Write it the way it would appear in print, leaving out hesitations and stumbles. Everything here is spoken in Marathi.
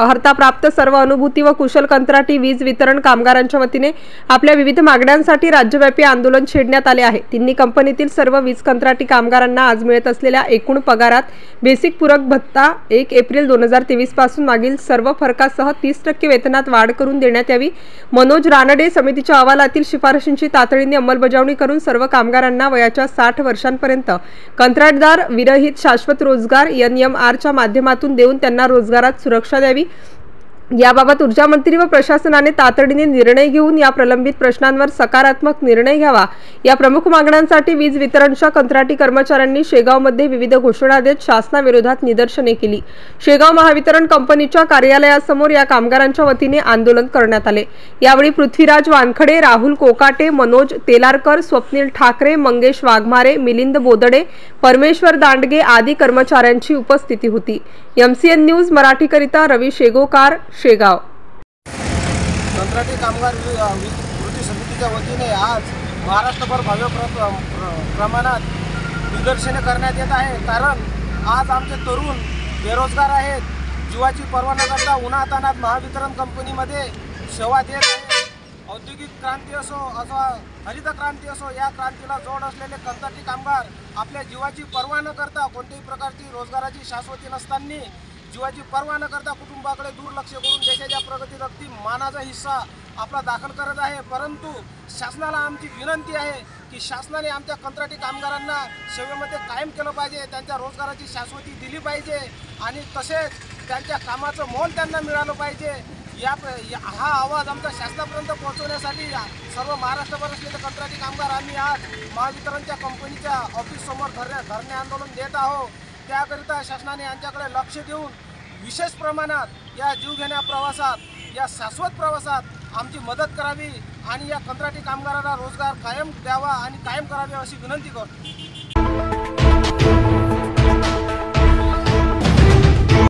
अर्हता प्राप्त सर्व अनुभूती व कुशल कंत्राटी वीज वितरण कामगारांच्या वतीने आपल्या विविध मागण्यांसाठी राज्यव्यापी आंदोलन छेडण्यात आले आहे। तिन्ही कंपनीतील सर्व वीज कंत्राटी कामगारांना आज मिळत असलेल्या एकूण पगारात बेसिक पूरक भत्ता 1 एप्रिल 2023 पासून मागील सर्व फरकासह 30% वेतनात वाढ करून देण्यात यावी। मनोज रानडे समितीच्या अहवालातील शिफारशींची तातडीने अंमलबजावणी करून सर्व कामगारांना वयाच्या 60 वर्षांपर्यंत कंत्राटदार विरहित शाश्वत रोजगार NMR च्या माध्यमातून देऊन त्यांना रोजगारात सुरक्षा द्यावी। याबाबत ऊर्जा मंत्री व प्रशासनाने तातडीने निर्णय घेऊन या प्रलंबित प्रश्नांवर सकारात्मक निर्णय घ्यावा। या प्रमुख मागण्यांसाठी वीज वितरणच्या कंत्राटी कर्मचाऱ्यांनी शेगावमध्ये विविध घोषणा देत शासनाविरोधात निदर्शने केली। शेगाव महावितरण कंपनीच्या कार्यालयासमोर या कामगारांच्या वतीने आंदोलन करण्यात आले। यावेळी पृथ्वीराज वानखडे, राहुल कोकाटे, मनोज तेलारकर, स्वप्नील ठाकरे, मंगेश वाघमारे, मिलिंद बोदडे, परमेश्वर दांडगे आदी कर्मचाऱ्यांची उपस्थिती होती। MCN न्यूज मराठीकरिता रवी शेगोकार, शेगाव। कंत्राटी कामगार कृती समितीच्या वतीने आज महाराष्ट्रभर भव्य प्रमाणात निदर्शने करण्यात येत आहे। कारण आज आमचे तरुण बेरोजगार आहेत, जीवाची पर्वा न करता उन्हातान्हात महावितरण कंपनीमध्ये सेवा देत आहेत। औद्योगिक क्रांती असो अथवा हरित क्रांती असो, या क्रांतीला जोड असलेले कंत्राटी कामगार आपल्या जीवाची पर्वा न करता, कोणत्याही प्रकारची रोजगाराची शाश्वती नसताना जीवाची पर्वा न करता कुटुंबाकडे दुर्लक्ष करून देशाच्या प्रगतीत अगदी मानाचा हिस्सा आपला दाखल करत आहे। परंतु शासनाला आमची विनंती आहे की शासनाने आमच्या कंत्राटी कामगारांना सेवेमध्ये कायम केलं पाहिजे, त्यांच्या रोजगाराची शाश्वती दिली पाहिजे आणि तसेच त्यांच्या कामाचं मोल त्यांना मिळालं पाहिजे। हा आवाज आमच्या शासनापर्यंत पोहोचवण्यासाठी सर्व महाराष्ट्रभर असलेले कंत्राटी कामगार आम्ही आज महावितरणच्या कंपनीच्या ऑफिससमोर धरणे आंदोलन देत आहोत। त्याकरिता शासनाने यांच्याकडे लक्ष देऊन विशेष प्रमाणात या जीवघेण्या प्रवासात, या शाश्वत प्रवासात आमची मदत करावी आणि या कंत्राटी कामगारांना रोजगार कायम द्यावा आणि कायम करावे अशी विनंती करतो।